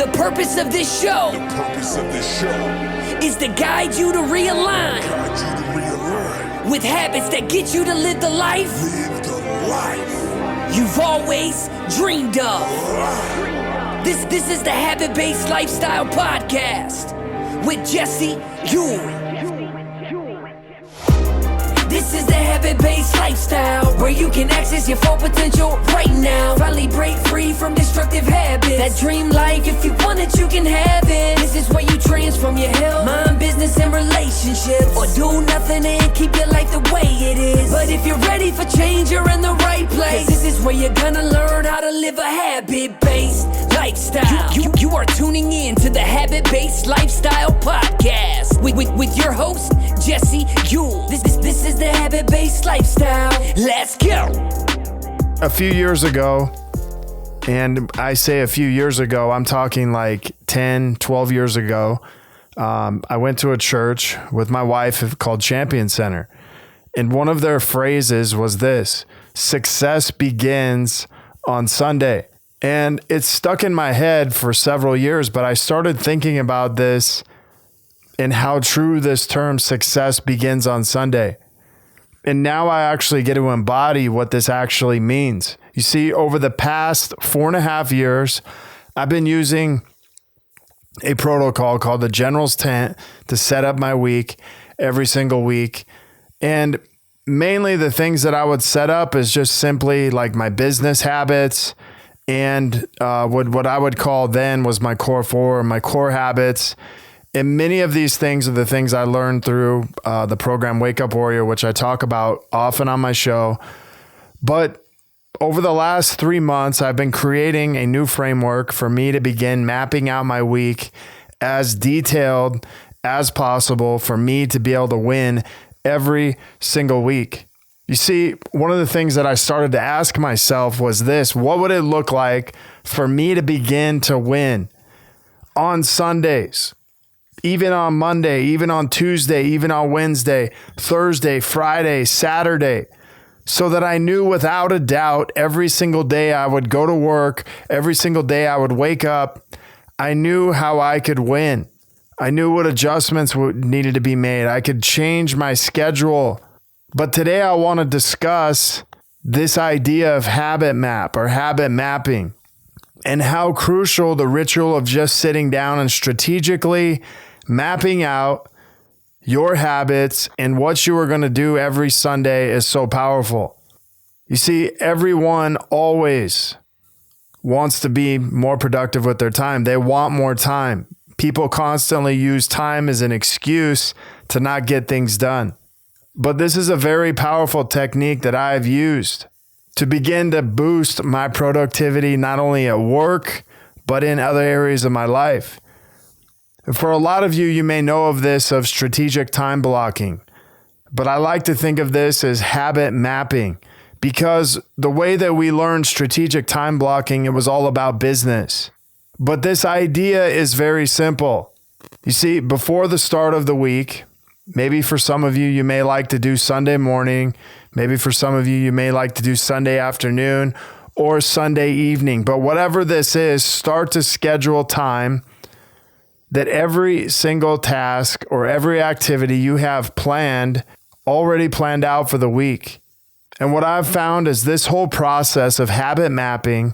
The purpose of this show is to guide you to realign with habits that get you to live the life you've always dreamed of. This is the Habit-Based Lifestyle Podcast with Jesse Ewing. This is the Habit-Based Lifestyle, where you can access your full potential right now. Finally break free from destructive habits. That dream life, if you want it, you can have it. This is where you transform your health, mind, business, and relationships, or do nothing and keep your life the way it is. But if you're ready for change, you're in the right place. This is where you're gonna learn how to live a habit-based lifestyle. You are tuning in to the Habit-Based Lifestyle Podcast with your host, Jesse Ewing. This is the Habit-Based Lifestyle. Let's go. A few years ago, and I say a few years ago, I'm talking like 10, 12 years ago, I went to a church with my wife called Champion Center. And one of their phrases was this: success begins on Sunday. And it stuck in my head for several years, but I started thinking about this and how true this term success begins on Sunday. And now I actually get to embody what this actually means. You see, over the past 4.5 years, I've been using a protocol called the General's Tent to set up my week every single week. And mainly the things that I would set up is just simply like my business habits and what I would call then was my core four, my core habits. And many of these things are the things I learned through the program Wake Up Warrior, which I talk about often on my show. But over the last 3 months, I've been creating a new framework for me to begin mapping out my week as detailed as possible for me to be able to win every single week. You see, one of the things that I started to ask myself was this: what would it look like for me to begin to win on Sundays? Even on Monday, even on Tuesday, even on Wednesday, Thursday, Friday, Saturday, so that I knew without a doubt every single day I would go to work, every single day I would wake up, I knew how I could win. I knew what adjustments needed to be made. I could change my schedule. But today I want to discuss this idea of habit map or habit mapping and how crucial the ritual of just sitting down and strategically mapping out your habits and what you are going to do every Sunday is so powerful. You see, everyone always wants to be more productive with their time. They want more time. People constantly use time as an excuse to not get things done. But this is a very powerful technique that I've used to begin to boost my productivity, not only at work, but in other areas of my life. For a lot of you, you may know of this, of strategic time blocking, but I like to think of this as habit mapping, because the way that we learned strategic time blocking, it was all about business. But this idea is very simple. You see, before the start of the week, maybe for some of you, you may like to do Sunday morning. Maybe for some of you, you may like to do Sunday afternoon or Sunday evening. But whatever this is, start to schedule time that every single task or every activity you have planned, already planned out for the week. And what I've found is this whole process of habit mapping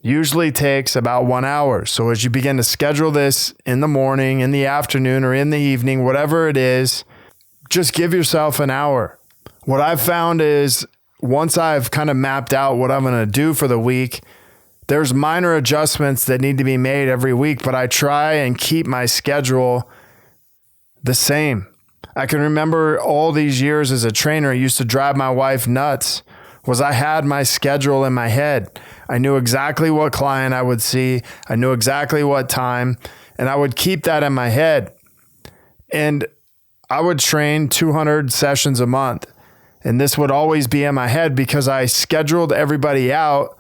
usually takes about 1 hour. So as you begin to schedule this in the morning, in the afternoon, or in the evening, whatever it is, just give yourself an hour. What I've found is once I've kind of mapped out what I'm going to do for the week, there's minor adjustments that need to be made every week, but I try and keep my schedule the same. I can remember all these years as a trainer, it used to drive my wife nuts, was I had my schedule in my head. I knew exactly what client I would see. I knew exactly what time, and I would keep that in my head. And I would train 200 sessions a month. And this would always be in my head because I scheduled everybody out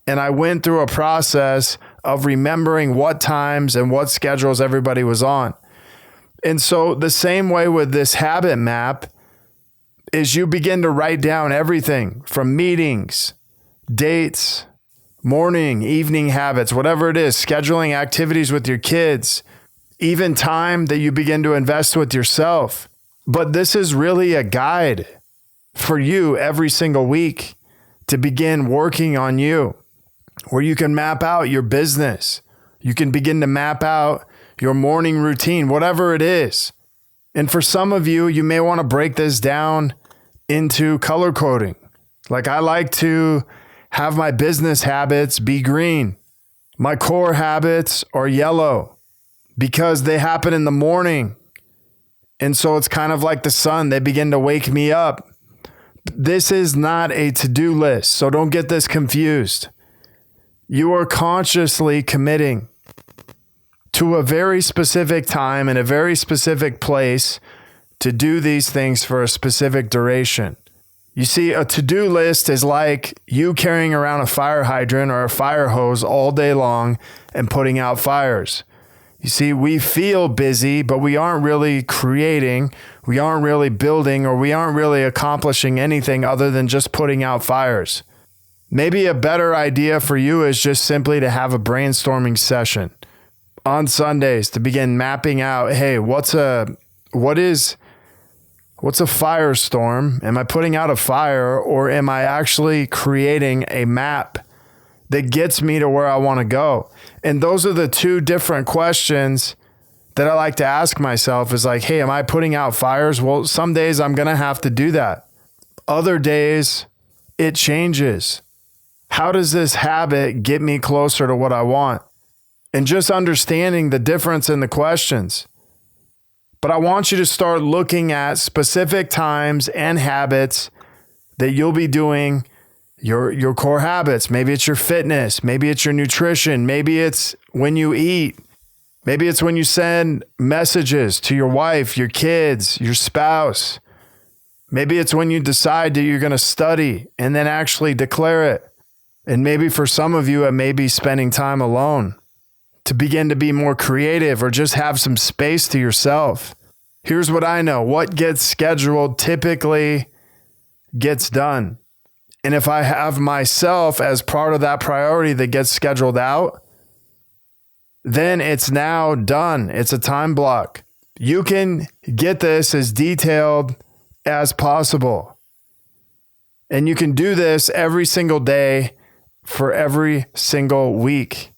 and I went through a process of remembering what times and what schedules everybody was on. And so the same way with this habit map is you begin to write down everything from meetings, dates, morning, evening habits, whatever it is, scheduling activities with your kids, even time that you begin to invest with yourself. But this is really a guide for you every single week to begin working on you, where you can map out your business. You can begin to map out your morning routine, whatever it is. And for some of you, you may want to break this down into color coding. Like I like to have my business habits be green. My core habits are yellow because they happen in the morning. And so it's kind of like the sun. They begin to wake me up. This is not a to-do list, so don't get this confused. You are consciously committing to a very specific time and a very specific place to do these things for a specific duration. You see, a to-do list is like you carrying around a fire hydrant or a fire hose all day long and putting out fires. You see, we feel busy, but we aren't really creating, we aren't really building, or we aren't really accomplishing anything other than just putting out fires. Maybe a better idea for you is just simply to have a brainstorming session on Sundays to begin mapping out, hey, what's a firestorm? Am I putting out a fire, or am I actually creating a map that gets me to where I want to go? And those are the two different questions that I like to ask myself is like, hey, am I putting out fires? Well, some days I'm going to have to do that. Other days it changes. How does this habit get me closer to what I want? And just understanding the difference in the questions. But I want you to start looking at specific times and habits that you'll be doing your core habits. Maybe it's your fitness. Maybe it's your nutrition. Maybe it's when you eat. Maybe it's when you send messages to your wife, your kids, your spouse. Maybe it's when you decide that you're going to study and then actually declare it. And maybe for some of you, it may be spending time alone to begin to be more creative or just have some space to yourself. Here's what I know. What gets scheduled typically gets done. And if I have myself as part of that priority that gets scheduled out, then it's now done. It's a time block. You can get this as detailed as possible. And you can do this every single day for every single week.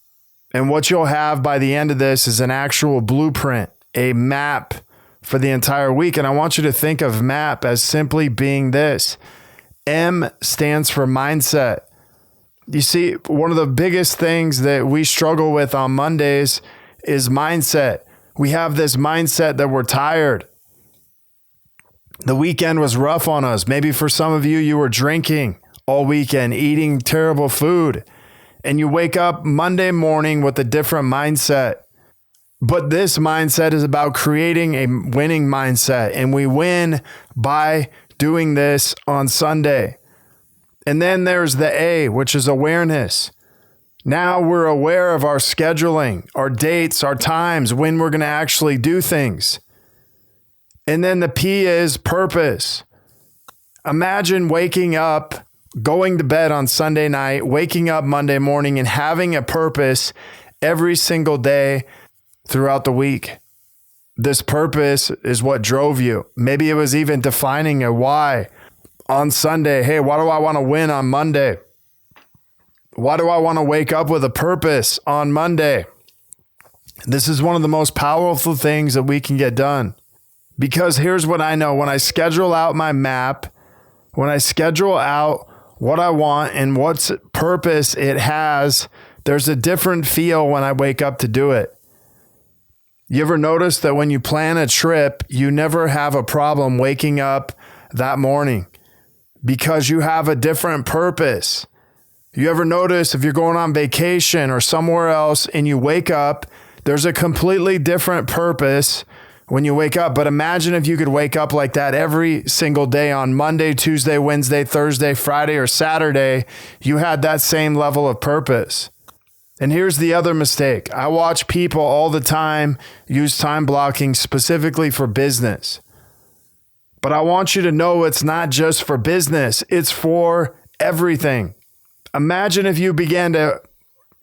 And what you'll have by the end of this is an actual blueprint, a map for the entire week. And I want you to think of map as simply being this. M stands for mindset. You see, one of the biggest things that we struggle with on Mondays is mindset. We have this mindset that we're tired. The weekend was rough on us. Maybe for some of you, you were drinking all weekend, eating terrible food, and you wake up Monday morning with a different mindset. But this mindset is about creating a winning mindset, and we win by doing this on Sunday. And then there's the A, which is awareness. Now we're aware of our scheduling, our dates, our times, when we're going to actually do things. And then the P is purpose. Imagine waking up, going to bed on Sunday night, waking up Monday morning and having a purpose every single day throughout the week. This purpose is what drove you. Maybe it was even defining a why on Sunday. Hey, why do I want to win on Monday? Why do I want to wake up with a purpose on Monday? This is one of the most powerful things that we can get done. Because here's what I know. When I schedule out my map, when I schedule out what I want and what purpose it has, there's a different feel when I wake up to do it. You ever notice that when you plan a trip, you never have a problem waking up that morning because you have a different purpose? You ever notice if you're going on vacation or somewhere else and you wake up, there's a completely different purpose when you wake up. But imagine if you could wake up like that every single day on Monday, Tuesday, Wednesday, Thursday, Friday, or Saturday, you had that same level of purpose. And here's the other mistake. I watch people all the time use time blocking specifically for business. But I want you to know it's not just for business. It's for everything. Imagine if you began to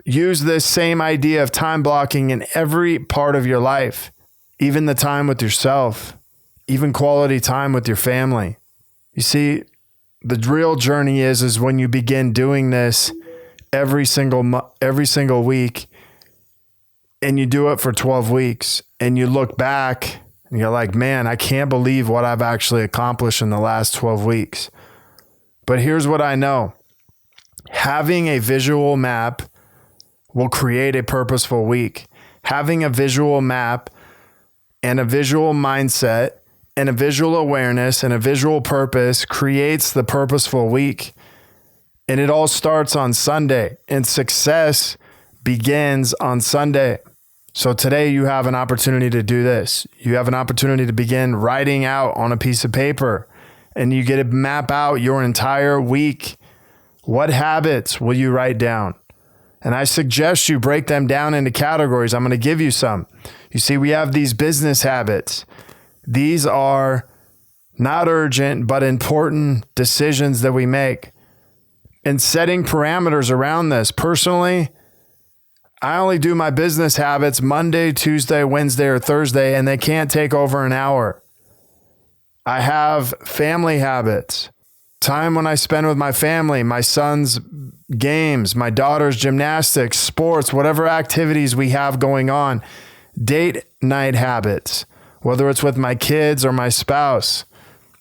use this same idea of time blocking in every part of your life, even the time with yourself, even quality time with your family. You see, the real journey is when you begin doing this every single week, and you do it for 12 weeks, and you look back and you're like, man, I can't believe what I've actually accomplished in the last 12 weeks. But here's what I know. Having a visual map will create a purposeful week. Having a visual map and a visual mindset and a visual awareness and a visual purpose creates the purposeful week. And it all starts on Sunday, and success begins on Sunday. So today you have an opportunity to do this. You have an opportunity to begin writing out on a piece of paper, and you get to map out your entire week. What habits will you write down? And I suggest you break them down into categories. I'm going to give you some. You see, we have these business habits. These are not urgent, but important decisions that we make. And setting parameters around this. Personally, I only do my business habits Monday, Tuesday, Wednesday, or Thursday, and they can't take over an hour. I have family habits. Time when I spend with my family, my son's games, my daughter's gymnastics, sports, whatever activities we have going on. Date night habits, whether it's with my kids or my spouse.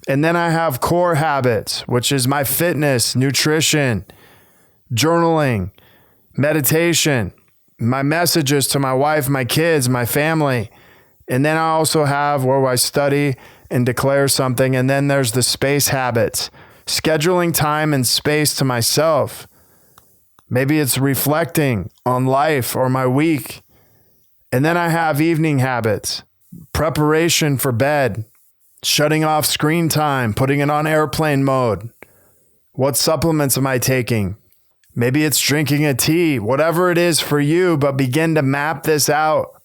And then I have core habits, which is my fitness, nutrition, journaling, meditation, my messages to my wife, my kids, my family. And then I also have where I study and declare something. And then there's the space habits, scheduling time and space to myself. Maybe it's reflecting on life or my week. And then I have evening habits, preparation for bed, shutting off screen time, putting it on airplane mode. What supplements am I taking? Maybe it's drinking a tea, whatever it is for you, but begin to map this out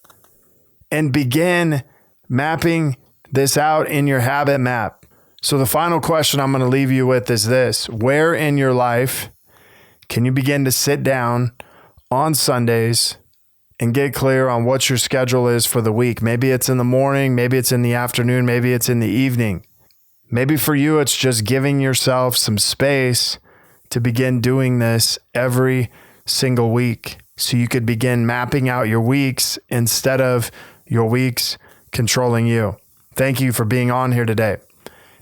and begin mapping this out in your habit map. So the final question I'm going to leave you with is this: where in your life can you begin to sit down on Sundays and get clear on what your schedule is for the week? Maybe it's in the morning, maybe it's in the afternoon, maybe it's in the evening. Maybe for you, it's just giving yourself some space to begin doing this every single week so you could begin mapping out your weeks instead of your weeks controlling you. Thank you for being on here today.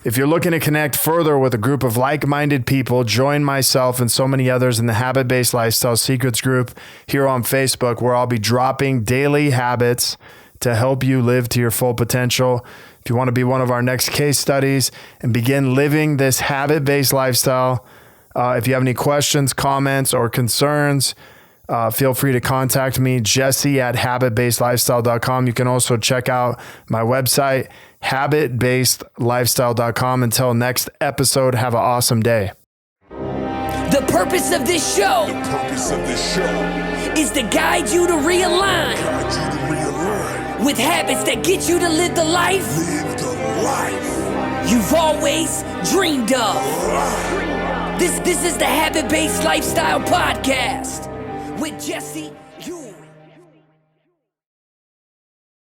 If you're looking to connect further with a group of like-minded people, join myself and so many others in the Habit-Based Lifestyle Secrets group here on Facebook, where I'll be dropping daily habits to help you live to your full potential. If you want to be one of our next case studies and begin living this habit-based lifestyle, if you have any questions, comments, or concerns, feel free to contact me, jesse@habitbasedlifestyle.com. You can also check out my website, habitbasedlifestyle.com. Until next episode, have an awesome day. The purpose of this show is to guide you to realign with habits that get you to live the life you've always dreamed of. This is the Habit-Based Lifestyle Podcast with Jesse